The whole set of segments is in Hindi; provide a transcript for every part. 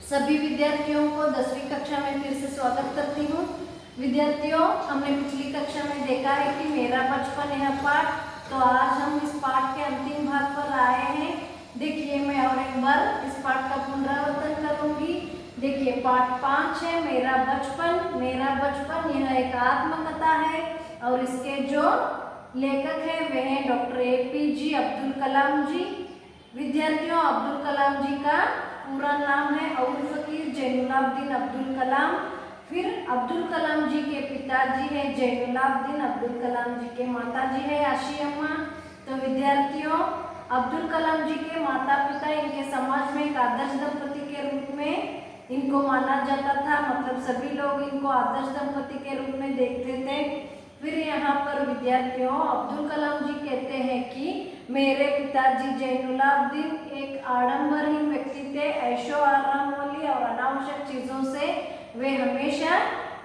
सभी विद्यार्थियों को 10वीं कक्षा में फिर से स्वागत करती हूँ। विद्यार्थियों, हमने पिछली कक्षा में देखा है कि मेरा बचपन यह पाठ, तो आज हम इस पाठ के अंतिम भाग पर आए हैं। देखिए, मैं और एक बार इस पाठ का पुनरावर्तन करूंगी। देखिए, पाठ 5 है मेरा बचपन। मेरा बचपन यह एक आत्मकथा है और इसके जो लेखक है वे हैं डॉक्टर APJ अब्दुल कलाम जी। विद्यार्थियों, अब्दुल कलाम जी का पूरा नाम है अउल फकीर जैनुलाब्दीन अब्दुल कलाम। फिर अब्दुल कलाम जी के पिताजी है जैनुलाब्दीन, अब्दुल कलाम जी के माताजी है आशी अम्मा। तो विद्यार्थियों, अब्दुल कलाम जी के माता पिता इनके समाज में एक आदर्श दंपति के रूप में इनको माना जाता था, मतलब सभी लोग इनको आदर्श दंपति के रूप में देखते थे। फिर यहाँ पर विद्यार्थियों, अब्दुल कलाम जी कहते हैं कि मेरे पिताजी जैनुलाब्दीन एक आडंबरहीन व्यक्ति थे, ऐशो आराम वाली और अनावश्यक चीजों से वे हमेशा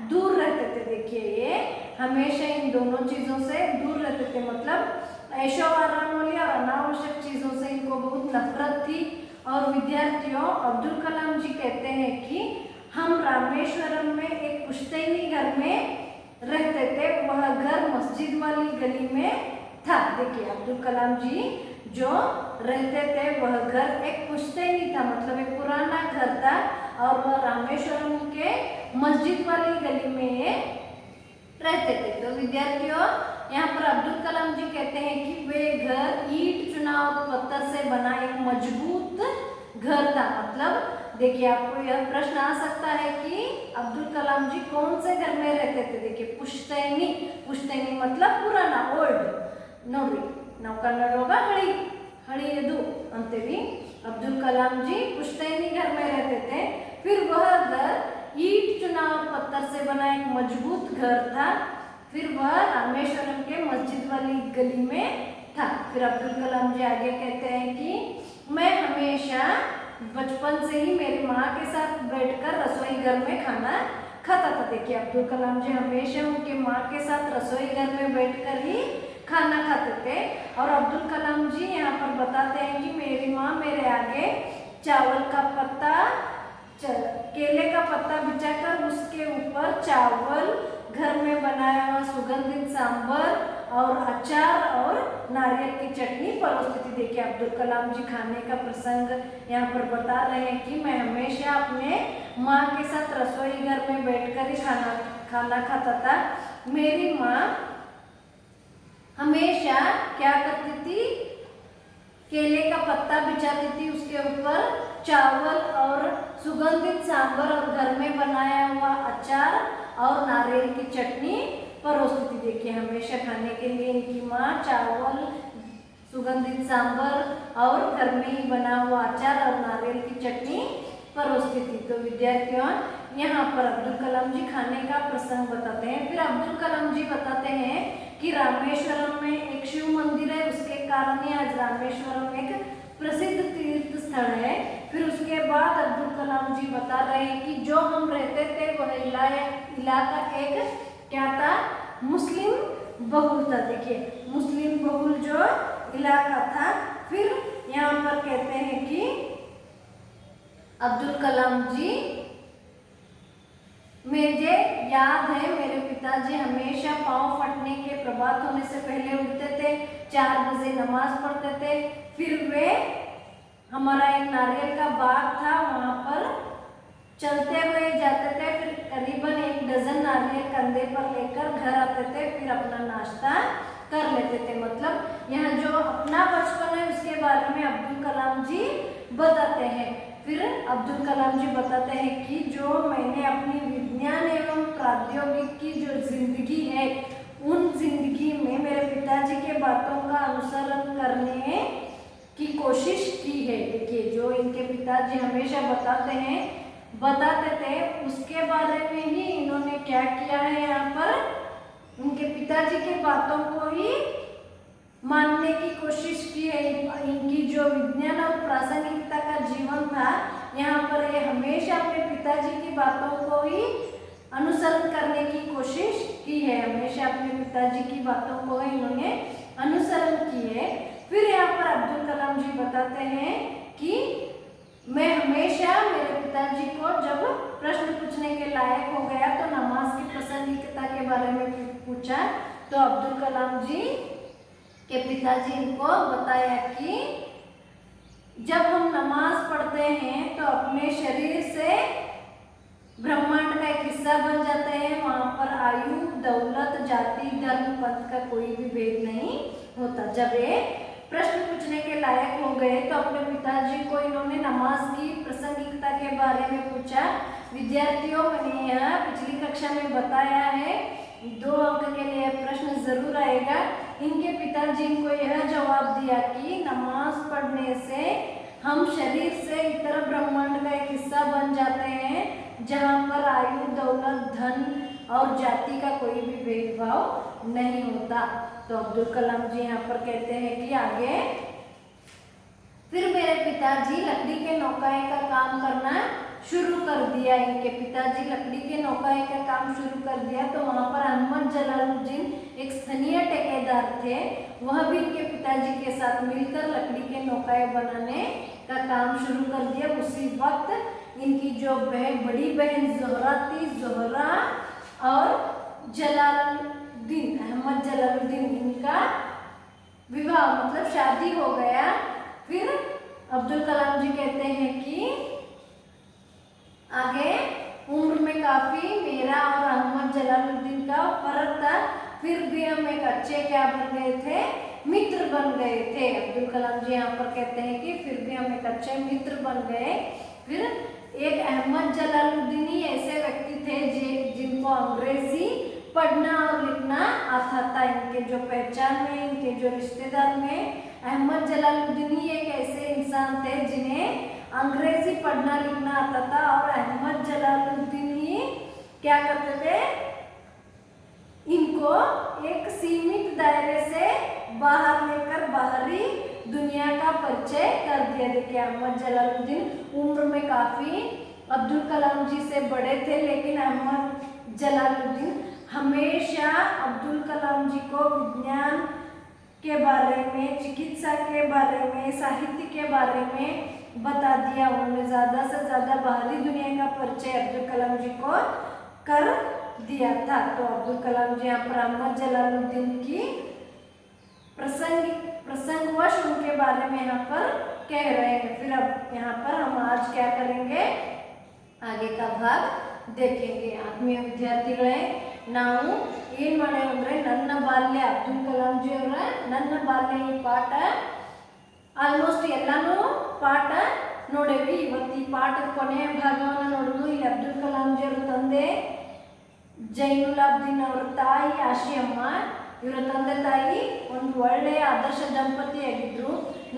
दूर रहते थे। देखिए, ये हमेशा इन दोनों चीजों से दूर रहते थे, मतलब ऐशो आराम वाली और अनावश्यक चीजों से इनको बहुत नफरत थी। और विद्यार्थियों, अब्दुल कलाम जी कहते हैं कि हम रामेश्वरम में एक पुश्तैनी घर में रहते थे, वह घर मस्जिद वाली गली में था। देखिए, अब्दुल कलाम जी जो रहते थे वह घर एक पुश्तैनी था, मतलब एक पुराना घर था और वह रामेश्वरम के मस्जिद वाली गली में रहते थे। तो विद्यार्थियों, यहाँ पर अब्दुल कलाम जी कहते हैं कि वे घर ईंट चुना और पत्थर से बना एक मजबूत घर था। मतलब देखिए, आपको यह प्रश्न आ सकता है कि अब्दुल कलाम जी कौन से घर में रहते थे। देखिए, पुश्तैनी, पुश्तैनी मतलब पुराना, ओल्ड नोड्री नाउ कन्नड़ हड़ी हड़ियದು अंतेवी। अब्दुल कलाम जी पुश्तैनी घर में रहते थे। फिर वह घर ईंट चुना और पत्थर से बना एक मजबूत घर था। फिर वह रामेश्वरम के मस्जिद वाली गली में था। फिर अब्दुल कलाम जी आगे कहते हैं कि मैं हमेशा बचपन से ही मेरी माँ के साथ बैठकर रसोई घर में खाना खाता था। देखिए, अब्दुल कलाम जी हमेशा उनके माँ के साथ रसोई घर में बैठकर ही खाना खाते थे। और अब्दुल कलाम जी यहाँ पर बताते हैं कि मेरी माँ मेरे आगे चावल का पत्ता, केले का पत्ता बिछाकर उसके ऊपर चावल, घर में बनाया हुआ सुगंधित सांभर और अचार और नारियल की चटनी परोसती थी। देखिए, अब्दुल कलाम जी खाने का प्रसंग यहाँ पर बता रहे हैं कि मैं हमेशा अपने माँ के साथ रसोई घर में बैठकर ही खाना खाता था। मेरी माँ हमेशा क्या करती थी, केले का पत्ता बिछाती थी, उसके ऊपर चावल और सुगंधित सांभर और घर में बनाया हुआ अचार और नारियल की चटनी परोसती थी। देखिए, हमेशा खाने के लिए इनकी माँ चावल, सुगंधित सांभर और घर में ही बना हुआ अचार और नारियल की चटनी परोसती थी। तो विद्यार्थियों, यहाँ पर अब्दुल कलाम जी खाने का प्रसंग बताते हैं। फिर अब्दुल कलाम जी बताते हैं कि रामेश्वरम में एक शिव मंदिर है, उसके कारण ही आज रामेश्वरम एक प्रसिद्ध तीर्थ स्थल है। फिर उसके बाद अब्दुल कलाम जी बता रहे हैं कि जो हम रहते थे वह इलाका एक क्या था, मुस्लिम बहुल था। देखिए, मुस्लिम बहुल जो इलाका था। फिर यहाँ पर कहते हैं कि अब्दुल कलाम जी, मुझे याद है मेरे पिताजी हमेशा पाँव फटने के प्रभात होने से पहले उठते थे, 4 बजे नमाज पढ़ते थे। फिर वे, हमारा एक नारियल का बाग था, वहाँ पर चलते हुए जाते थे। फिर करीबन 1 डजन नारियल कंधे पर लेकर घर आते थे, फिर अपना नाश्ता कर लेते थे। मतलब यहाँ जो अपना बचपन है उसके बारे में अब्दुल कलाम जी बताते हैं। फिर अब्दुल कलाम जी बताते हैं कि जो मैंने अपनी विज्ञान एवं प्रौद्योगिकी की जो जिंदगी है, उन जिंदगी में मेरे पिताजी के बातों का अनुसरण करने की कोशिश की है। देखिए, जो इनके पिताजी हमेशा बताते थे उसके बारे में ही इन्होंने क्या किया है, यहाँ पर उनके पिताजी के बातों को ही मानने की कोशिश की है। इनकी जो विज्ञान और प्रासंगिकता का जीवन था, यहाँ पर ये हमेशा अपने पिताजी की बातों को ही अनुसरण करने की कोशिश की है। हमेशा अपने पिताजी की बातों को इन्होंने अनुसरण की है। फिर यहाँ पर अब्दुल कलाम जी बताते हैं कि मैं हमेशा मेरे पिताजी को जब प्रश्न पूछने के लायक हो गया तो नमाज की प्रासंगिकता के बारे में पूछा, तो अब्दुल कलाम जी के पिताजी इनको बताया कि जब हम नमाज पढ़ते हैं तो अपने शरीर से ब्रह्मांड का एक हिस्सा बन जाते हैं। वहाँ पर आयु, दौलत, जाति, धर्म, पंथ का कोई भी भेद नहीं होता। जब ये प्रश्न पूछने के लायक हो गए तो अपने पिताजी को इन्होंने नमाज की प्रासंगिकता के बारे में पूछा। विद्यार्थियों, मैंने यह पिछली कक्षा में बताया है, 2 अंक के लिए प्रश्न जरूर आएगा। इनके पिताजी को यह जवाब दिया कि नमाज पढ़ने से हम शरीर से इतर ब्रह्मांड का एक हिस्सा बन जाते हैं, जहाँ पर आयु, दौलत, धन और जाति का कोई भी भेदभाव नहीं होता। तो अब्दुल कलाम जी यहाँ पर कहते हैं कि आगे, फिर मेरे पिताजी लकड़ी के नौकाएं का काम करना शुरू कर दिया। इनके पिताजी लकड़ी के नौकाएं का काम शुरू कर दिया तो वहाँ पर अहमद जलालुद्दीन एक स्थानीय ठेकेदार थे, वह भी इनके पिताजी के साथ मिलकर लकड़ी के नौकाएं बनाने का काम शुरू कर दिया। उसी वक्त इनकी जो बड़ी बहन जोहरा थी, जोहरा और जलालुद्दीन, अहमद जलालुद्दीन, इनका विवाह मतलब शादी हो गया। फिर अब्दुल कलाम जी कहते हैं कि आगे उम्र में काफी मेरा और अहमद जलालुद्दीन का फर्क था, फिर भी हम एक अच्छे क्या बन गए थे, मित्र बन गए थे। अब्दुल कलाम जी यहाँ पर कहते हैं कि फिर भी हम एक अच्छे मित्र बन गए। फिर एक अहमद जलालुद्दीन ही ऐसे व्यक्ति थे जिनको अंग्रेजी पढ़ना और लिखना आता था। इनके जो पहचान में, इनके जो रिश्तेदार में अहमद जलालुद्दीन ही एक ऐसे इंसान थे जिन्हें अंग्रेजी पढ़ना लिखना आता था। और अहमद जलालुद्दीन ही क्या करते थे, इनको एक सीमित दायरे से बाहर लेकर बाहरी दुनिया का परिचय कर दिया। देखिए, अहमद जलालुद्दीन उम्र में काफी अब्दुल कलाम जी से बड़े थे, लेकिन अहमद जलालुद्दीन हमेशा अब्दुल कलाम जी को विज्ञान के बारे में, चिकित्सा के बारे में, साहित्य के बारे में बता दिया। उन्होंने ज़्यादा से ज़्यादा बाहरी दुनिया का परिचय अब्दुल कलाम जी को कर दिया था। तो अब्दुल कलाम जी यहाँ पर अहमद जलालुद्दीन की प्रसंगवश उनके बारे में यहाँ पर कह रहे हैं। फिर अब यहाँ पर हम आज क्या करेंगे, आगे का भाग देखेंगे। आत्मीय ವಿದ್ಯಾರ್ಥಿಗಳೇ, ನಾವು ಏನು ಮಾಡೋಣ ಅಂದರೆ ನನ್ನ ಬಾಲ್ಯ, ಅಬ್ದುಲ್ ಕಲಾಂ ಜಿ ಅವರ ನನ್ನ ಬಾಲ್ಯ ಈ ಪಾಠ ಆಲ್ಮೋಸ್ಟ್ ಎಲ್ಲಾನು ಪಾಠ ನೋಡೇವಿ. ಇವತ್ತು ಈ ಪಾಠದ ಕೊನೆಯ ಭಾಗವನ್ನು ನೋಡೋದು. ಇಲ್ಲಿ ಅಬ್ದುಲ್ ಕಲಾಂ ಜಿ ಅವರ ತಂದೆ ಜೈನುಲಾಬ್ದೀನ್ ಅವರ ತಾಯಿ ಆಶಿಯಮ್ಮ, ಇವರ ತಂದೆ ತಾಯಿ ಒಂದು ಒಳ್ಳೆಯ ಆದರ್ಶ ದಂಪತಿಯಾಗಿದ್ದರು.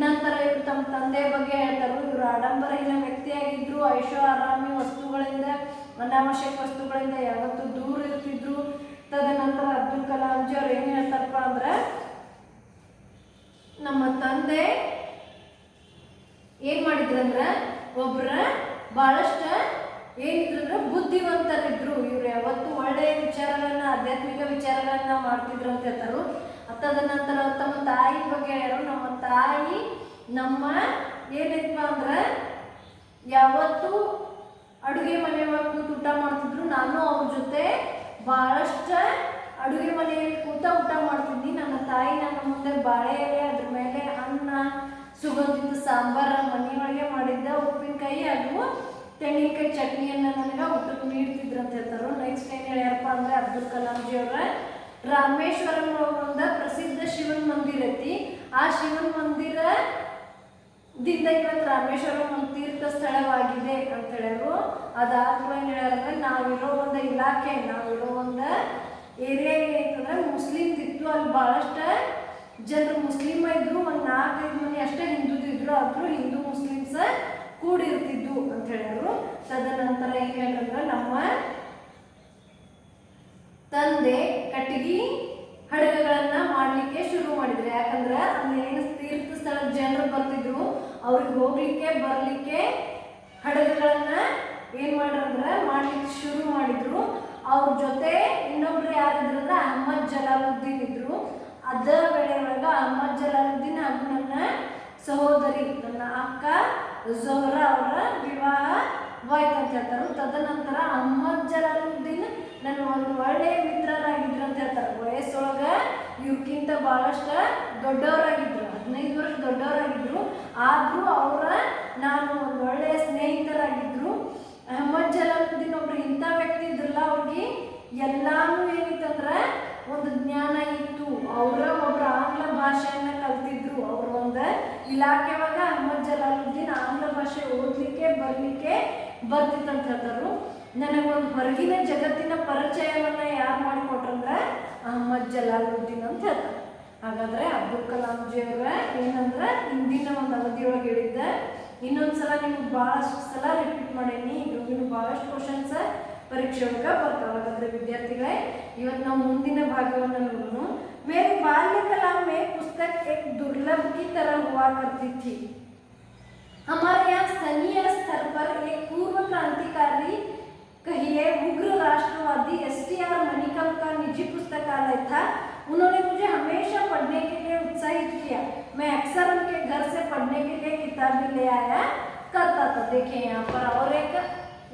ನಂತರ ಇವರು ತಮ್ಮ ತಂದೆ ಬಗ್ಗೆ ಹೇಳ್ತಾರೆ, ಇವರು ಆಡಂಬರಹೀನ ವ್ಯಕ್ತಿಯಾಗಿದ್ದರು, ಐಷೋ ಆರಾಮಿ ವಸ್ತುಗಳಿಂದ, ಅನಾವಶ್ಯಕ ವಸ್ತುಗಳಿಂದ ಯಾವತ್ತೂ ದೂರ ಇರ್ತಿದ್ರು. ತದನಂತರ ಅಬ್ದುಲ್ ಕಲಾಂ ಜಿ ಅವ್ರು ಏನು ಹೇಳ್ತಾರಪ್ಪ ಅಂದ್ರೆ, ನಮ್ಮ ತಂದೆ ಏನು ಮಾಡಿದ್ರಂದ್ರೆ ಒಬ್ಬರ ಭಾಳಷ್ಟು ಏನಿದ್ರಂದ್ರೆ ಬುದ್ಧಿವಂತರಿದ್ರು. ಇವ್ರು ಯಾವತ್ತು ಒಳ್ಳೆಯ ವಿಚಾರಗಳನ್ನ, ಆಧ್ಯಾತ್ಮಿಕ ವಿಚಾರಗಳನ್ನ ಮಾಡ್ತಿದ್ರು ಅಂತ ಹೇಳ್ತಾರು. ತದನಂತರ ತಮ್ಮ ತಾಯಿ ಬಗ್ಗೆ ಹೇಳ್ಯಾರು, ನಮ್ಮ ತಾಯಿ ನಮ್ಮ ಏನೈತಪ್ಪ ಅಂದ್ರೆ ಯಾವತ್ತು ಅಡುಗೆ ಮನೆ ಒಳಗೆ ಕೂತು ಊಟ ಮಾಡ್ತಿದ್ರು. ನಾನು ಅವ್ರ ಜೊತೆ ಭಾಳಷ್ಟು ಅಡುಗೆ ಮನೆಯಲ್ಲಿ ಕೂತ ಊಟ ಮಾಡ್ತಿದ್ನಿ. ನನ್ನ ತಾಯಿ ನನ್ನ ಮುಂದೆ ಬಾಳೆ ಎಲೆ, ಅದ್ರ ಮೇಲೆ ಅನ್ನ, ಸುಗಂಧಿತ ಸಾಂಬಾರ, ಮನೆಯೊಳಗೆ ಮಾಡಿದ್ದ ಉಪ್ಪಿನಕಾಯಿ ಹಾಗೂ ತೆಂಗಿನಕಾಯಿ ಚಟ್ನಿಯನ್ನು ನನಗೆ ಊಟಕ್ಕೆ ನೀಡ್ತಿದ್ರು ಅಂತ ಹೇಳ್ತಾರೆ. ನೆಕ್ಸ್ಟ್ ಏನು ಹೇಳ್ಯಾರಪ್ಪ ಅಂದರೆ ಅಬ್ದುಲ್ ಕಲಾಂ ಜಿ ಅವರ ರಾಮೇಶ್ವರಂ ಒಂದು ಪ್ರಸಿದ್ಧ ಶಿವನ ಮಂದಿರ ಐತಿ. ಆ ಶಿವನ ಮಂದಿರದಿಂದ ಇವತ್ತು ರಾಮೇಶ್ವರಂ ಒಂದು ತೀರ್ಥ ಸ್ಥಳವಾಗಿದೆ ಅಂತ ಹೇಳ್ಯಾರು. ಅದಾದ್ಮೇಲೆ ಏನು ಹೇಳ್ಯಾರಂದ್ರೆ, ನಾವಿರೋ ಒಂದು ಇಲಾಖೆ, ನಾವಿರೋ ಒಂದು ಏರಿಯಾ ಏನೈತಂದ್ರೆ ಮುಸ್ಲಿಮ್ದಿತ್ತು. ಅಲ್ಲಿ ಭಾಳಷ್ಟು ಜನರು ಮುಸ್ಲಿಮ ಇದ್ರು, ಒಂದು 4-5 ಮನೆ ಅಷ್ಟೇ ಹಿಂದೂದಿದ್ರು. ಆದರೂ ಹಿಂದೂ ಮುಸ್ಲಿಮ್ಸ ಕೂಡಿರ್ತಿದ್ದು ಅಂತ ಹೇಳ್ಯಾರು. ತದನಂತರ ಏನು ಹೇಳ್ರಂದ್ರೆ, ನಮ್ಮ ತಂದೆ ಕಟ್ಟಿಗೆ ಹಡಗುಗಳನ್ನ ಮಾಡಲಿಕ್ಕೆ ಶುರು ಮಾಡಿದ್ರು. ಯಾಕಂದ್ರೆ ಅಲ್ಲಿ ಏನು ತೀರ್ಥ ಸ್ಥಳದ ಜನರು ಬರ್ತಿದ್ರು, ಅವ್ರಿಗೆ ಹೋಗ್ಲಿಕ್ಕೆ ಬರಲಿಕ್ಕೆ ಹಡಗುಗಳನ್ನ ಏನು ಮಾಡ್ರಂದ್ರೆ ಮಾಡ್ಲಿಕ್ಕೆ ಶುರು ಮಾಡಿದ್ರು. ಅವ್ರ ಜೊತೆ ಇನ್ನೊಬ್ರು ಯಾರಿದ್ರು ಅಂದ್ರೆ ಅಹಮದ್ ಜಲಾಲುದ್ದೀನ್ ಇದ್ರು. ಅದ ವೇಳೆ ಒಳಗೆ ಅಹಮದ್ ಜಲಾಲುದ್ದೀನ್ ಹಾಗೂ ನನ್ನ ಸಹೋದರಿ, ನನ್ನ ಅಕ್ಕ ಜೋಹರಾ ಅವರ ವಿವಾಹ ವಾಯ್ತು ಅಂತ ಹೇಳ್ತಾರೆ. ತದನಂತರ ಅಹ್ಮದ್ ಜಲಾಲುದ್ದೀನ್ ನನ್ನ ಒಂದು ಒಳ್ಳೆಯ ಮಿತ್ರರಾಗಿದ್ರು ಅಂತ ಹೇಳ್ತಾರೆ. ವಯಸ್ಸೊಳಗೆ ಇವ್ರಿಗಿಂತ ಭಾಳಷ್ಟು ದೊಡ್ಡವರಾಗಿದ್ರು, 15 ವರ್ಷ ದೊಡ್ಡವರಾಗಿದ್ರು. ಆದರೂ ನಾನು ಒಂದು ಒಳ್ಳೆಯ ಸ್ನೇಹಿತರಾಗಿದ್ದರು. ಅಹ್ಮದ್ ಜಲಾಲುದ್ದೀನ್ ಒಬ್ರು ಇಂಥ ವ್ಯಕ್ತಿ ಇದ್ರಲ್ಲ, ಅವ್ರಿಗೆ ಎಲ್ಲಾನು ಏನಿತ್ತಂದ್ರೆ ಒಂದು ಜ್ಞಾನ ಇತ್ತು. ಒಬ್ಬರು ಆಂಗ್ಲ ಭಾಷೆಯನ್ನು ಕಲ್ತಿದ್ರು. ಅವರು ಒಂದು ಇಲಾಖೆವಾಗ ಅಹ್ಮದ್ ಜಲಾಲುದ್ದೀನ್ ಆಂಗ್ಲ ಭಾಷೆ ಓದಲಿಕ್ಕೆ ಬರಲಿಕ್ಕೆ ಬರ್ತಿತ್ತಂತ ಹೇಳ್ತಾರೆ. ನನಗೊಂದು ಹೊರಗಿನ ಜಗತ್ತಿನ ಪರಿಚಯವನ್ನು ಯಾರು ಮಾಡಿಕೊಟ್ರಂದ್ರೆ ಅಹ್ಮದ್ ಜಲಾಲುದ್ದೀನ್ ಅಂತ ಹೇಳ್ತಾರೆ. ಹಾಗಾದರೆ ಅಬ್ದುಲ್ ಕಲಾಂ ಜಿಯವರ ಏನಂದ್ರೆ ಹಿಂದಿನ ಒಂದು ಅವಧಿಯೊಳಗೆ ಹೇಳಿದ್ದೆ, ಇನ್ನೊಂದು ಸಲ ನಿಮ್ಗೆ ಭಾಳಷ್ಟು ಸಲ ರಿಪೀಟ್ ಮಾಡೀನಿ. ಇನ್ನು ಭಾಳಷ್ಟು ಕ್ವಶನ್ಸ್ ಪರೀಕ್ಷೆ ಒಳಗೆ ಬರ್ತಾವೆ. ಹಾಗಾದರೆ ವಿದ್ಯಾರ್ಥಿಗಳೇ, ಇವತ್ತು ನಾವು ಮುಂದಿನ ಭಾಗವನ್ನು ನೋಡೋಣ. मेरे बाल्यकला में पुस्तक एक दुर्लभ की तरह हुआ करती थी. हमारे यहाँ स्थानीय स्तर पर एक पूर्व क्रांतिकारी कहिए उग्र राष्ट्रवादी STR मणिकम का निजी पुस्तकालय था. उन्होंने मुझे हमेशा पढ़ने के लिए उत्साहित किया. मैं अक्सर उनके घर से पढ़ने के लिए किताबें ले आया करता था. देखिए यहाँ पर और एक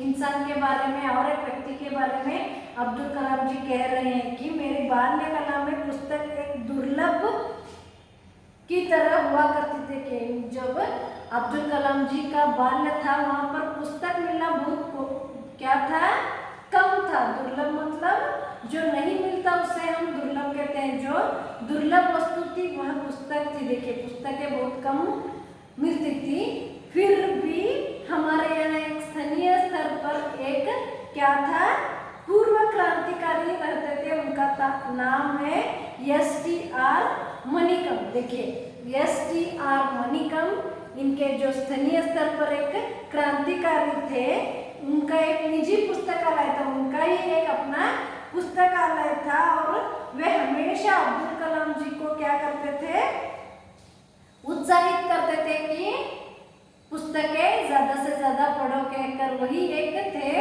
इंसान के बारे में और एक व्यक्ति के बारे में अब्दुल कलाम जी कह रहे हैं कि मेरी बाल्यकला में पुस्तक एक दुर्लभ की तरह हुआ करती थी. कि जब अब्दुल कलाम जी का बाल्य था, वहाँ पर पुस्तक मिलना बहुत क्या था, कम था. दुर्लभ मतलब जो नहीं मिलता उसे हम दुर्लभ कहते हैं. जो दुर्लभ वस्तु थी वह पुस्तक थी. देखिए पुस्तकें बहुत कम मिलती थी. फिर भी हमारे यहाँ एक स्थानीय स्तर पर एक क्या था, पूर्व क्रांतिकारी रहते थे. उनका नाम है STR मणिकम. देखिए STR मणिकम, इनके जो स्थानीय स्तर पर एक क्रांतिकारी थे, उनका एक निजी पुस्तकालय था. उनका ही एक अपना पुस्तकालय था. और वे हमेशा अब्दुल कलाम जी को क्या करते थे, उत्साहित करते थे कि पुस्तकें ज़्यादा से ज़्यादा पढ़ो कहकर. वही एक थे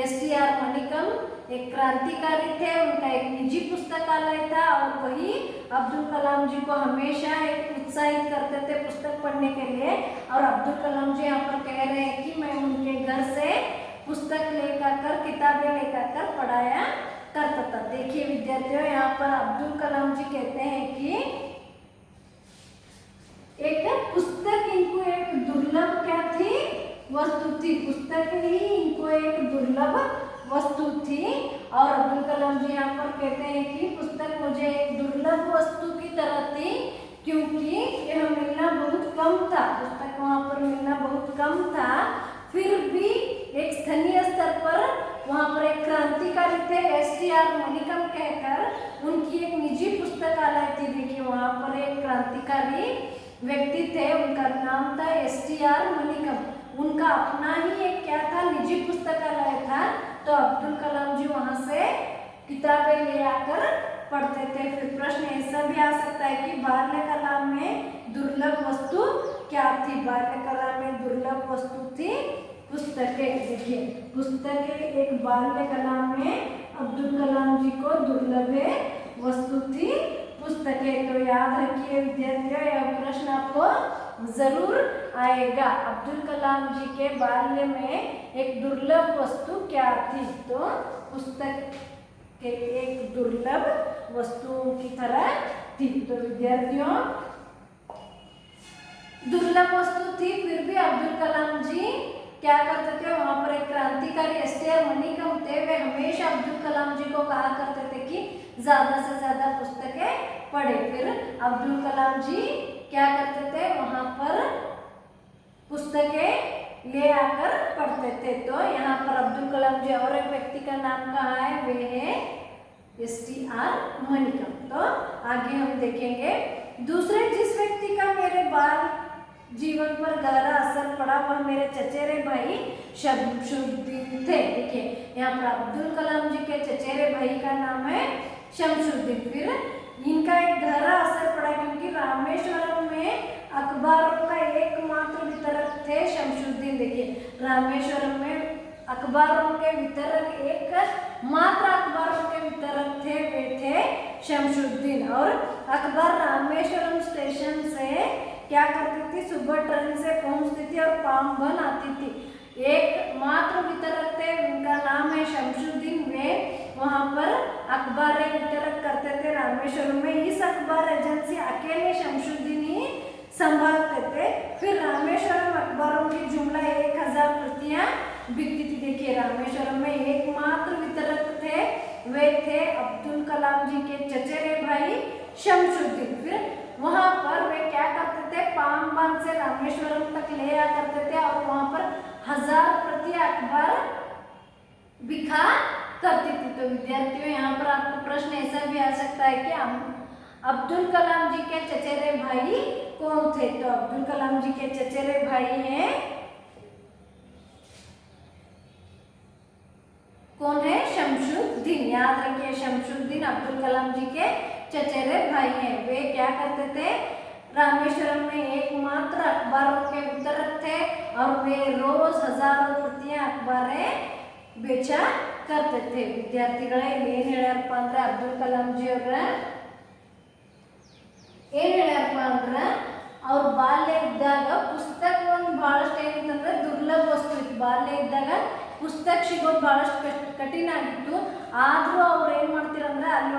STR मणिकम, एक क्रांतिकारी थे. उनका एक निजी पुस्तकालय था. और वही अब्दुल कलाम जी को हमेशा एक उत्साहित करते थे पुस्तक पढ़ने के लिए. और अब्दुल कलाम जी यहाँ पर कह रहे हैं कि मैं उनके घर से पुस्तक लेकर किताबें लेकर पढ़ाया करता था. देखिए विद्यार्थियों, यहाँ पर अब्दुल कलाम जी कहते हैं कि एक पुस्तक इनको एक दुर्लभ क्या थी, वस्तु थी. पुस्तक ही इनको एक दुर्लभ वस्तु थी. और अब्दुल कलाम जी यहाँ पर कहते हैं कि पुस्तक मुझे एक दुर्लभ वस्तु की तरह थी, क्योंकि यह मिलना बहुत कम था. पुस्तक वहाँ पर मिलना बहुत कम था. फिर भी एक स्थानीय स्तर पर वहाँ पर एक क्रांतिकारी थे STR मणिकम कहकर, उनकी एक निजी पुस्तकालय थी. देखिए वहाँ पर एक क्रांतिकारी व्यक्ति थे, उनका नाम था STR मणिकम. उनका अपना ही एक क्या था, निजी पुस्तकालय था. तो अब्दुल कलाम जी वहाँ से किताबें ले आकर पढ़ते थे. फिर प्रश्न ऐसा भी आ सकता है कि बाल्यकला में दुर्लभ वस्तु क्या थी. बाल्यकला में दुर्लभ वस्तु थी पुस्तकें. देखिए पुस्तकें एक बाल्यकला में अब्दुल कलाम जी को दुर्लभ वस्तु थी पुस्तकें. तो याद रखिए विद्यार्थियों, यह प्रश्न आपको जरूर आएगा. अब्दुल कलाम जी के बाल्य में एक दुर्लभ वस्तु क्या थी. तो पुस्तक के एक दुर्लभ वस्तुओं की तरह थी. तो विद्यार्थियों, दुर्लभ वस्तु थी, फिर भी अब्दुल कलाम जी क्या करते थे, वहाँ पर एक क्रांतिकारी STR मणिकम थे. वे हमेशा अब्दुल कलाम जी को कहा करते थे कि ज़्यादा से ज़्यादा पुस्तकें पढ़े. फिर अब्दुल कलाम जी क्या करते थे, वहाँ पर पुस्तकें ले आकर पढ़ते थे. तो यहाँ पर अब्दुल कलाम जी और एक व्यक्ति का नाम कहाँ है, वे है STR मणिकम. तो आगे हम देखेंगे. दूसरे जिस व्यक्ति का मेरे बाल जीवन पर गहरा असर पड़ा वह मेरे चचेरे भाई शमशुद्दीन थे. देखिए यहाँ पर अब्दुल कलाम जी के चचेरे भाई का नाम है शमशुद्दीन. फिर इनका एक गहरा असर पड़ा क्योंकि रामेश्वरम में अखबारों का एकमात्र वितरक थे शमशुद्दीन. देखिए रामेश्वरम में अखबारों के वितरक, एक मात्र अखबारों के वितरक थे, वे थे शमशुद्दीन. और अखबार रामेश्वरम स्टेशन से क्या करती थी, सुबह ट्रेन से पहुंचती थी और पाम बन आती थी. एकमात्र वितरक थे, उनका नाम है शमशुद्दीन। वे वहाँ पर अखबार वितरक करते थे रामेश्वरम में। इस अखबार एजेंसी अकेले शमशुद्दीन ही संभालते थे। फिर रामेश्वरम अखबारों की जुमला 1000 प्रतियां बिकती थी। देखिए रामेश्वरम में एकमात्र वितरक थे, वे थे अब्दुल कलाम जी के चचेरे भाई शमशुद्दीन। फिर वहाँ पर वे क्या करते थे, पामबांध से रामेश्वरम तक ले आ करते थे और वहाँ पर 1000 प्रतियां अखबार बिखा करती थी। तो विद्यार्थियों यहाँ पर आपको प्रश्न ऐसा भी आ सकता है कि अब्दुल कलाम जी के चचेरे भाई कौन थे? तो अब्दुल कलाम जी के चचेरे भाई हैं, कौन है? शमशुद्दीन। याद रखिए शमशुद्दीन अब्दुल कलाम जी के चचेरे भाई हैं। वे क्या करते थे, रामेश्वरम में एकमात्र अखबारों के वितरक थे और वे रोज हजारों प्रतियां अखबारें बेचा करते थे। ವಿದ್ಯಾರ್ಥಿಗಳೇ ಏನು ಹೇಳ್ಯಾರಪ್ಪ ಅಂದ್ರೆ ಅಬ್ದುಲ್ ಕಲಾಂ ಜಿ ಅವರ ಏನು ಹೇಳ್ಯಾರಪ್ಪ ಅಂದ್ರೆ ಅವ್ರ ಬಾಲ್ಯ ಇದ್ದಾಗ ಪುಸ್ತಕ ಒಂದು ಬಹಳಷ್ಟು ಏನಿತ್ತಂದ್ರೆ ದುರ್ಲಭ ವಸ್ತು ಇತ್ತು. ಬಾಲ್ಯ ಇದ್ದಾಗ ಪುಸ್ತಕ ಸಿಗೋದು ಬಹಳಷ್ಟು ಕಠಿಣ ಆಗಿತ್ತು. ಆದರೂ ಅವ್ರು ಏನು ಮಾಡ್ತಿರಂದ್ರೆ ಅಲ್ಲಿ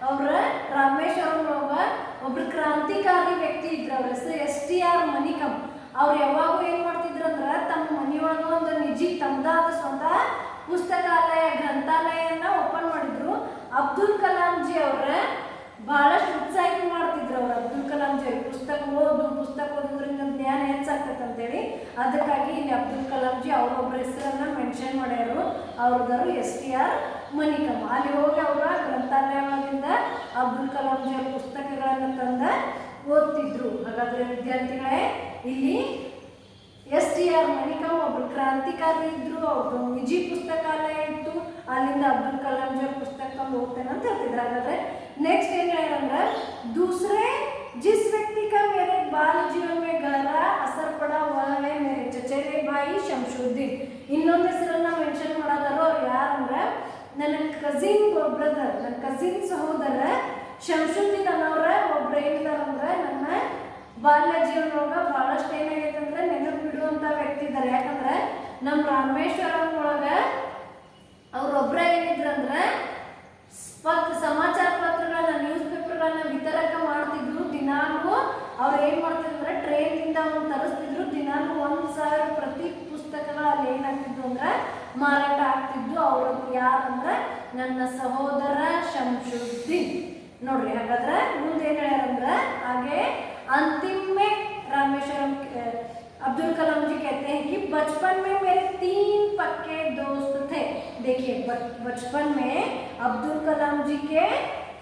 ಅವ್ರ ರಾಮೇಶ್ವರಂ ಒಬ್ರು ಕ್ರಾಂತಿಕಾರಿ ವ್ಯಕ್ತಿ ಇದ್ರು. ಅವ್ರ ಹೆಸರು STR ಮನಿಕಂ. ಅವ್ರು ಯಾವಾಗೂ ಏನು ಮಾಡ್ತಿದ್ರಂದ್ರೆ ತಮ್ಮ ಮನೆಯೊಳಗೆ ಒಂದು ನಿಜಿ ತಮ್ಮದಾದ ಸ್ವಂತ ಪುಸ್ತಕಾಲಯ ಗ್ರಂಥಾಲಯನ ಓಪನ್ ಮಾಡಿದ್ರು. ಅಬ್ದುಲ್ ಕಲಾಂ ಜಿ ಅವರ ಬಹಳಷ್ಟು ಉತ್ಸಾಹ ಮಾಡ್ತಿದ್ರು. ಅವ್ರು ಅಬ್ದುಲ್ ಕಲಾಂ ಜಿ ಪುಸ್ತಕ ಓದೋದ್ರಿಂದ ಜ್ಞಾನ ಹೆಚ್ಚಾಗ್ತದೆ ಅಂತೇಳಿ. ಅದಕ್ಕಾಗಿ ಇಲ್ಲಿ ಅಬ್ದುಲ್ ಕಲಾಂ ಜಿ ಅವರೊಬ್ಬರ ಹೆಸರನ್ನ ಮೆನ್ಷನ್ ಮಾಡ್ಯಾರು. ಅವ್ರದರು STR ಮನಿಕಂ. ಅಲ್ಲಿ ಹೋಗಿ ಅವರ ಗ್ರಂಥಾಲಯದಿಂದ ಅಬ್ದುಲ್ ಕಲಾಂ ಜಿ ಅವ್ರ ಪುಸ್ತಕಗಳನ್ನು ತಂದ ಓದ್ತಿದ್ರು. ಹಾಗಾದ್ರೆ ವಿದ್ಯಾರ್ಥಿಗಳೇ ಇಲ್ಲಿ STR ಮನಿಕಂ ಒಬ್ರು ಕ್ರಾಂತಿಕಾರಿ ಇದ್ರು. ಅವ್ರದ್ದು ನಿಜಿ ಪುಸ್ತಕಾಲಯ ಇತ್ತು. ಅಲ್ಲಿಂದ ಅಬ್ದುಲ್ ಕಲಾಂ ಜಿ ಅವ್ರ ಪುಸ್ತಕ ಓದ್ತೇನೆ ಅಂತ ಹೇಳ್ತಿದ್ರು. ಹಾಗಾದ್ರೆ नेक्स्ट ಏನು ಹೇಳ್ಯಾರಂದ್ರೆ दूसरे जिस व्यक्ति का मेरे बाल जीवन में गहरा असर पड़ा वह है मेरे चचेरे भाई शमशुद्दीन. ಇನ್ನೊಂದು ಹೆಸರನ್ನ ಮೆನ್ಷನ್ ಮಾಡೋದಾರು ಅವ್ರು ಯಾರಂದ್ರೆ ನನ್ನ ಕಸಿನ್ ಬ್ರದರ್, ನನ್ನ ಕಸಿನ್ ಸಹೋದರ ಶಮಶುದ್ದೀನ್ ಅನ್ನೋರ ಒಬ್ರು ಏನಿದಾರಂದ್ರೆ ನನ್ನ ಬಾಲ್ಯ ಜೀವನದೊಳಗ ಬಹಳಷ್ಟು ಏನಾಗೈತೆ ಅಂದ್ರೆ ನೆನಪು ಬಿಡುವಂತ ವ್ಯಕ್ತಿ ಇದ್ದಾರೆ. ಯಾಕಂದ್ರೆ ನಮ್ಮ ರಾಮೇಶ್ವರಂ ಒಳಗ ಅವ್ರೊಬ್ರ ಏನಿದ್ರಂದ್ರೆ ಸಮಾಚಾರ ಪತ್ರಗಳನ್ನ ನ್ಯೂಸ್ ಪೇಪರ್ಗಳನ್ನ ವಿತರಕ ಮಾಡ್ತಿದ್ರು. ದಿನಾಲೂ ಅವ್ರು ಏನು ಮಾಡ್ತಿದ್ರು ಟ್ರೈನಿಂದ ಅವ್ನು ತರಿಸ್ತಿದ್ರು. ದಿನಾಲೂ 1000 ಪ್ರತಿ ಪುಸ್ತಕಗಳು ಅಲ್ಲಿ ಏನಾಗ್ತಿದ್ವು ಅಂದ್ರೆ ಮಾರಾಟ ಆಗ್ತಿದ್ವು. ಅವರು ಯಾರಂದ್ರೆ ನನ್ನ ಸಹೋದರ ಶಮಶುದ್ದೀನ್. ನೋಡ್ರಿ ಹಾಗಾದ್ರೆ ಮುಂದೆ ಏನು ಹೇಳ್ಯಾರಂದ್ರೆ ಹಾಗೆ अंतिम में रामेश्वरम अब्दुल कलाम जी कहते हैं कि बचपन में मेरे 3 पक्के दोस्त थे. देखिए बचपन में अब्दुल कलाम जी के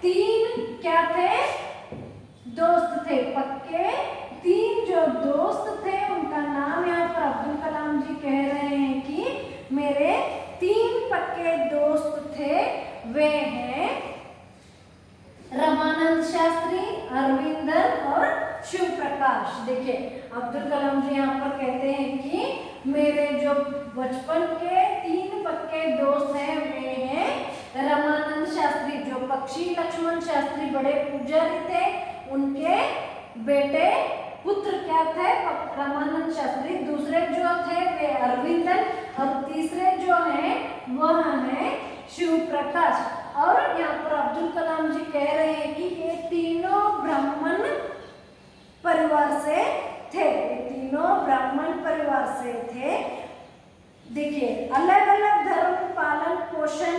3 क्या थे? दोस्त थे. पक्के 3 जो दोस्त थे उनका नाम यहाँ पर अब्दुल कलाम जी कह रहे हैं कि मेरे 3 पक्के दोस्त थे. वे हैं रमानंद शास्त्री, अरविंदन और शिव प्रकाश. देखिए अब्दुल कलाम जी यहाँ पर कहते हैं कि मेरे जो बचपन के 3 पक्के दोस्त हैं वे हैं रमानंद शास्त्री, जो पक्षी लक्ष्मण शास्त्री बड़े पुजारी थे. उनके बेटे पुत्र क्या थे? रमानंद शास्त्री. दूसरे जो थे वे अरविंदन और तीसरे जो हैं वह हैं शिव प्रकाश. और यहाँ पर अब्दुल कलाम जी कह रहे हैं कि ये तीनों ब्राह्मण परिवार से थे. ये तीनों ब्राह्मण परिवार से थे. देखिए अलग अलग धर्म पालन पोषण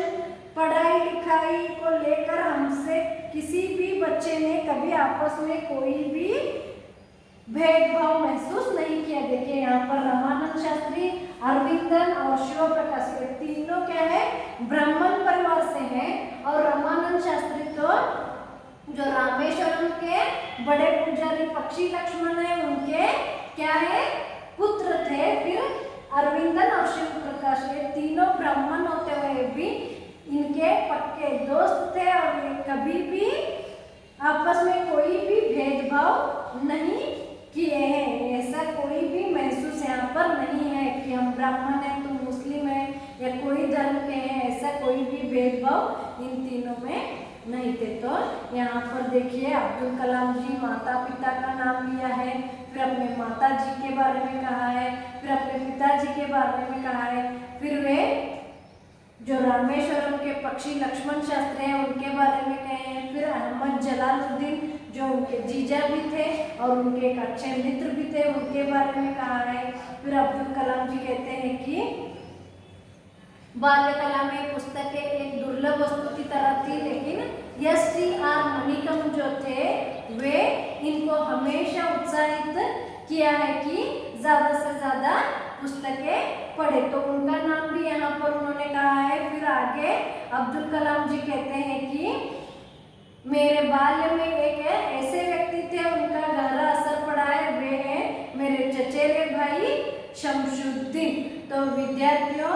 पढ़ाई लिखाई को लेकर हमसे किसी भी बच्चे ने कभी आपस में कोई भी भेदभाव महसूस नहीं किया. देखिए यहाँ पर रमानंद शास्त्री, अरविंदन और शिव प्रकाश ये तीनों क्या है? ब्राह्मण परिवार से हैं. और रमानंद शास्त्री तो जो रामेश्वरम के बड़े पुजारी पक्षी लक्ष्मण है उनके क्या है? पुत्र थे. फिर अरविंदन और शिव प्रकाश ये तीनों ब्राह्मण होते हुए भी इनके पक्के दोस्त थे और ये कभी भी आपस में कोई भी भेदभाव नहीं किए हैं. ऐसा कोई भी महसूस यहाँ पर नहीं है कि हम ब्राह्मण हैं तुम मुस्लिम हैं या कोई धर्म के हैं. ऐसा कोई भी भेदभाव इन तीनों में नहीं थे। तो यहाँ पर देखिए अब्दुल कलाम जी माता पिता का नाम लिया है, फिर अपने माता जी के बारे में कहा है, फिर अपने पिताजी के बारे में कहा है, फिर वे जो रामेश्वरम के पक्षी लक्ष्मण शास्त्री हैं उनके बारे में कहे हैं, फिर अहमद जलालुद्दीन जो उनके जीजा भी थे और उनके एक अच्छे मित्र भी थे उनके बारे में कहा है। फिर अब्दुल कलाम जी कहते हैं कि बाल्य कला में पुस्तकें एक दुर्लभ वस्तु की तरह थी, लेकिन एस.टी.आर. मणिकम जो थे वे इनको हमेशा उत्साहित किया है कि ज्यादा से ज्यादा पुस्तकें पढ़े। तो उनका नाम भी यहाँ पर उन्होंने कहा है। फिर आगे अब्दुल कलाम जी कहते हैं कि मेरे बाल्य में एक ऐसे व्यक्ति थे उनका गहरा असर पड़ा है, वे हैं मेरे चचेरे भाई शमशुद्दीन। तो विद्यार्थियों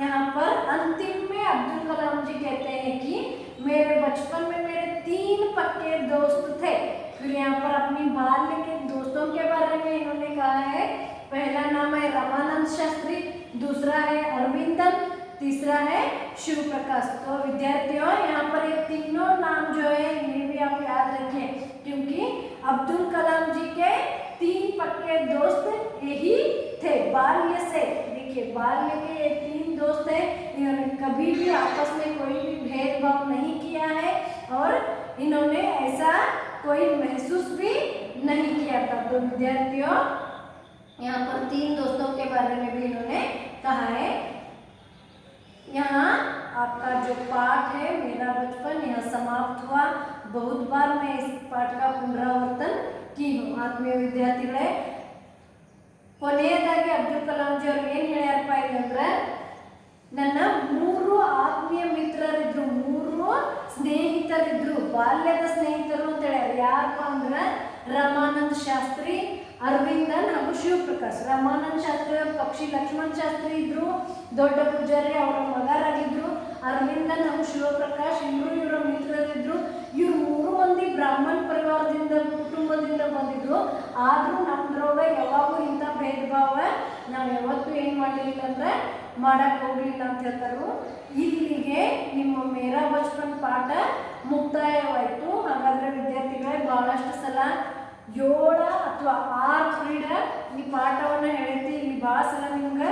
यहाँ पर अंतिम में अब्दुल कलाम जी कहते हैं कि मेरे बचपन में मेरे 3 पक्के दोस्त थे। फिर यहाँ पर अपनी बाल्य के दोस्तों के बारे में इन्होंने कहा है। पहला नाम है रामानंद शास्त्री, दूसरा है अरविंदन, तीसरा है शिव प्रकाश। तो विद्यार्थियों यहाँ पर ये तीनों नाम जो है इन्हें भी आप याद रखें, क्योंकि अब्दुल कलाम जी के 3 पक्के दोस्त यही थे बाल्य से। देखिए बाल्य के ये 3 दोस्त हैं, इन्होंने कभी भी आपस में कोई भी भेदभाव नहीं किया है और इन्होंने ऐसा कोई महसूस भी नहीं किया था। तो विद्यार्थियों यहाँ पर 3 दोस्तों के बारे में भी इन्होंने कहा है। यहाँ आपका जो पाठ है मेरा बचपन यहाँ समाप्त हुआ। बहुत बार मैं इस पाठ का पुनरावर्तन की हूँ। आत्मीय विद्याರ್ಥಿಗಳೇ, ಕೊನೆಯದಾಗಿ ಅಬ್ದುಲ್ ಕಲಾಂ ಜಿ ಅವರು ಏನು ಹೇಳ್ಯಾರಪ್ಪ ಇಲ್ಲಂದ್ರೆ, ನನ್ನ 3 ಆತ್ಮೀಯ ಮಿತ್ರರಿದ್ರು, 3 ಸ್ನೇಹಿತರಿದ್ರು, ಬಾಲ್ಯದ ಸ್ನೇಹಿತರು ಅಂತ ಹೇಳ್ಯಾರ. ಯಾರಪ್ಪ ಅಂದ್ರೆ ರಾಮಾನಂದ ಶಾಸ್ತ್ರಿ, ಅರವಿಂದನ್ ಹಾಗೂ ಶಿವಪ್ರಕಾಶ್. ರಾಮಾನಂದ ಶಾಸ್ತ್ರಿ ಅವರು ಪಕ್ಷಿ ಲಕ್ಷ್ಮಣ್ ಶಾಸ್ತ್ರಿ ಇದ್ರು, ದೊಡ್ಡ ಪೂಜಾರಿ ಅವರ ಮಗರಾಗಿದ್ರು. ಅರವಿಂದನ್ ಹಾಗೂ ಶಿವಪ್ರಕಾಶ್ ಇವರ ಮಿತ್ರರಿದ್ರು. ಇವ್ರು 3 ಮಂದಿ ಬ್ರಾಹ್ಮಣ ಪರಿವಾರದಿಂದ ಕುಟುಂಬದಿಂದ ಬಂದಿದ್ರು. ಆದ್ರೂ ನಮ್ದ್ರೊಳಗೆ ಯಾವಾಗೂ ಇಂಥ ಭೇದ ಭಾವ ನಾವು ಯಾವತ್ತೂ ಏನು ಮಾಡಲಿಲ್ಲ ಅಂದ್ರೆ ಮಾಡಕ್ಕೆ ಹೋಗ್ಲಿಲ್ಲ ಅಂತ ಹೇಳ್ತಾರೆ. ಇಲ್ಲಿಗೆ ನಿಮ್ಮ ಮೇರಾ ಬಚಪನ್ ಪಾಠ ಮುಕ್ತಾಯವಾಯಿತು. ಹಾಗಾದ್ರೆ ವಿದ್ಯಾರ್ಥಿಗಳೇ, ಬಹಳಷ್ಟು ಸಲ 7 ಅಥವಾ 6 ಪೀರಿಯಡ್ ಈ ಪಾಠವನ್ನು ಹೇಳಿದ್ವಿ. ಇಲ್ಲಿ ಭಾಳ ಸಲ ನಿಮ್ಗೆ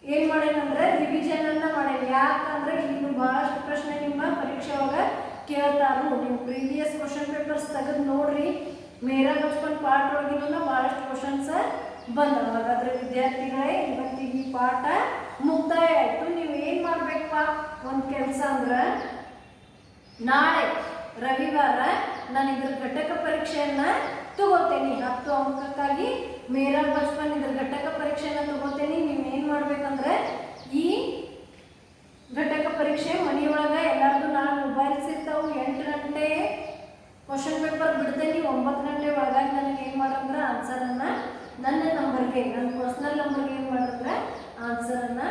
ಏನು ಮಾಡೇನಂದ್ರೆ ರಿವಿಷನ್ ಅನ್ನ ಮಾಡೇನಿ. ಯಾಕಂದ್ರೆ ಇಲ್ಲಿ ಬಹಳಷ್ಟು ಪ್ರಶ್ನೆ ನಿಮ್ಮ ಪರೀಕ್ಷೆ ಒಳಗೆ ಕೇಳ್ತಾರು. ನೀವು ಪ್ರೀವಿಯಸ್ ಕ್ವಶನ್ ಪೇಪರ್ಸ್ ತೆಗೆದು ನೋಡ್ರಿ. ಮೇರಾ ಬಚಪನ್ ಪಾಠ ಒಳಗಿನ ಬಹಳಷ್ಟು ಕ್ವಶನ್ಸ್ ಬಂದವು. ಹಾಗಾದ್ರೆ ವಿದ್ಯಾರ್ಥಿಗಳೇ, ಇವತ್ತಿಗೆ ಈ ಪಾಠ ಮುಕ್ತಾಯ ಆಯಿತು. ನೀವು ಏನು ಮಾಡಬೇಕಪ್ಪ, ಒಂದು ಕೆಲಸ ಅಂದ್ರೆ ನಾಳೆ ರವಿವಾರ ನಾನು ಇದ್ರ ಘಟಕ ಪರೀಕ್ಷೆಯನ್ನ ತಗೋತೇನೆ. 10 ಅಂಕಕ್ಕಾಗಿ ಮೇರಾ ಬಚಪನ್ ಇದ್ರ ಘಟಕ ಪರೀಕ್ಷೆಯನ್ನ ತಗೋತೇನೆ. ನೀವು ಏನು ಮಾಡ್ಬೇಕಂದ್ರೆ ಈ ಘಟಕ ಪರೀಕ್ಷೆ ಮನೆಯೊಳಗೆ ಎಲ್ಲರದು ನಾಳೆ ಮೊಬೈಲ್ಸ್ ಇರ್ತಾವೆ. 8 ಗಂಟೆ ಕ್ವಶನ್ ಪೇಪರ್ ಬಿಡ್ತೇನೆ. 9 ಗಂಟೆ ಒಳಗಾಗಿ ನನಗೆ ಏನು ಮಾಡಂದ್ರೆ ಆನ್ಸರನ್ನು ನನ್ನ ನಂಬರ್ಗೆ, ನನ್ನ ಪರ್ಸ್ನಲ್ ನಂಬರ್ಗೆ ಏನು ಮಾಡಂದ್ರೆ ಆನ್ಸರನ್ನು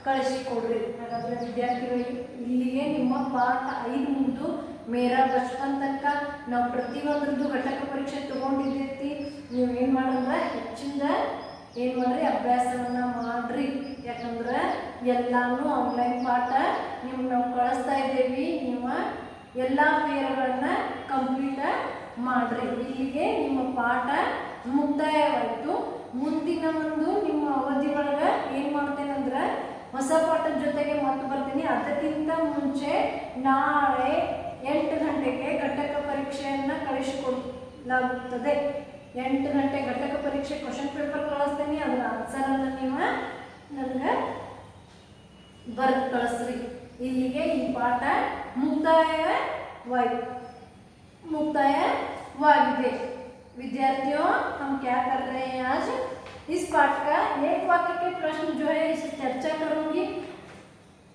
ಕಳಿಸಿಕೊಡ್ರಿ. ಹಾಗಾದರೆ ವಿದ್ಯಾರ್ಥಿಗಳಿಗೆ ಇಲ್ಲಿಗೆ ನಿಮ್ಮ ಪಾಠ 5 ಮುಗಿದು ಮೇರಾ ಬಚಪನ್ ತನಕ ನಾವು ಪ್ರತಿಯೊಂದ್ರದ್ದು ಘಟಕ ಪರೀಕ್ಷೆ ತೊಗೊಂಡಿದ್ದೈತಿ. ನೀವು ಏನು ಮಾಡಂದ್ರೆ ಹೆಚ್ಚಿಂದ ಏನು ಮಾಡ್ರಿ, ಅಭ್ಯಾಸವನ್ನು ಮಾಡ್ರಿ. ಯಾಕಂದ್ರೆ ಎಲ್ಲಾನು ಆನ್ಲೈನ್ ಪಾಠ ನಿಮ್ಗೆ ನಾವು ಕಳಿಸ್ತಾ ಇದ್ದೇವೆ. ನೀವು ಎಲ್ಲ ಫೇರ್ಗಳನ್ನು ಕಂಪ್ಲೀಟ್ ಮಾಡ್ರಿ. ಇಲ್ಲಿಗೆ ನಿಮ್ಮ ಪಾಠ ಮುಕ್ತಾಯವಾಯಿತು. ಮುಂದಿನ ಒಂದು ನಿಮ್ಮ ಅವಧಿ ಒಳಗೆ ಏನು ಮಾಡ್ತೇನೆಂದ್ರೆ ಹೊಸ ಪಾಠದ ಜೊತೆಗೆ ಮತ್ತೆ ಬರ್ತೀನಿ. ಅದಕ್ಕಿಂತ ಮುಂಚೆ ನಾಳೆ 8 ಗಂಟೆಗೆ ಘಟಕ ಪರೀಕ್ಷೆಯನ್ನು ಕಳಿಸಿಕೊಡಲಾಗುತ್ತದೆ. 8 ಗಂಟೆ ಘಟಕ ಪರೀಕ್ಷೆ ಕ್ವಶನ್ ಪೇಪರ್ ಕಳಿಸ್ತೀನಿ. ಅದರ ಆನ್ಸರನ್ನು ನೀವು ನನಗೆ ಬರೆದು ಕಳಿಸ್ರಿ. ಇಲ್ಲಿಗೆ ಈ ಪಾಠ मुक्तायवाಗಿದೆ. विद्यार्थियों, हम क्या कर रहे हैं आज, इस पाठ का एक वाक्य के प्रश्न जो है इसे चर्चा करूंगी.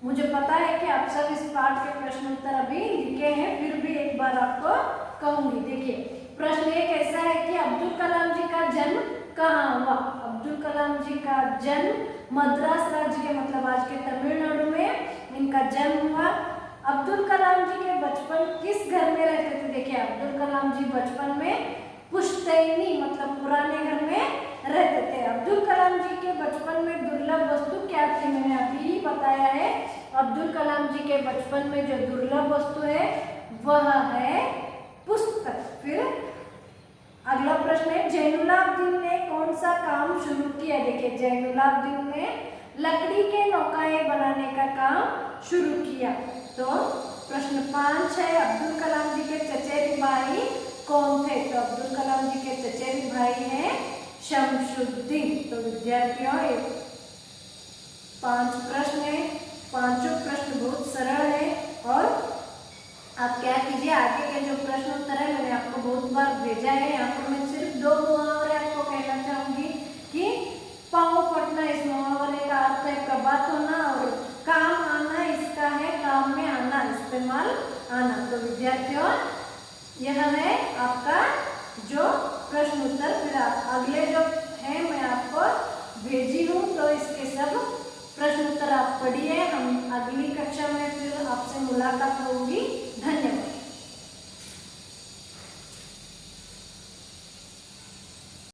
मुझे पता है कि आप सब इस पाठ के प्रश्न उत्तर अभी लिखे हैं, फिर भी एक बार आपको कहूंगी. देखिए प्रश्न एक ऐसा है कि अब्दुल कलाम जी का जन्म कहाँ हुआ. अब्दुल कलाम जी का जन्म मद्रास राज्य के, मतलब आज के तमिलनाडु में इनका जन्म हुआ. अब्दुल कलाम जी के बचपन किस घर में रहते थे. देखिए अब्दुल कलाम जी बचपन में पुश्तैनी मतलब पुराने घर में रहते थे. अब्दुल कलाम जी के बचपन में दुर्लभ वस्तु क्या थी, मैंने अभी ही बताया है. अब्दुल कलाम जी के बचपन में जो दुर्लभ वस्तु है वह है पुस्तक। फिर अगला प्रश्न है, जैनुलाब्दीन ने कौन सा काम शुरू किया? देखिए, जैनुलाब्दीन ने लकड़ी के नौकाएं बनाने का काम शुरू किया। तो प्रश्न 5 है, अब्दुल कलाम जी के चचेरे भाई कौन थे? तो अब्दुल कलाम जी के चचेरे भाई हैं शमशुद्दीन। तो विद्यार्थियों, 5 प्रश्न है, पांचों प्रश्न बहुत सरल है। और आप क्या कीजिए, आगे के जो प्रश्न उत्तर है मैंने आपको बहुत बार भेजा है। यहाँ पर मैं सिर्फ 2 मुहावरे आपको कहना चाहूंगी कि पाँव फटना, इस मुहावरे का अर्थ है प्रभात होना, और काम आना इसका है काम में आना, इस्तेमाल आना। तो विद्यार्थियों, यह है आपका जो प्रश्न उत्तर। फिर अगले जो है मैं आपको भेजी हूँ, तो इसके सब प्रश्न उत्तर आप पढ़िए। हम अगली कक्षा में फिर आपसे मुलाकात होगी। धन्यवाद।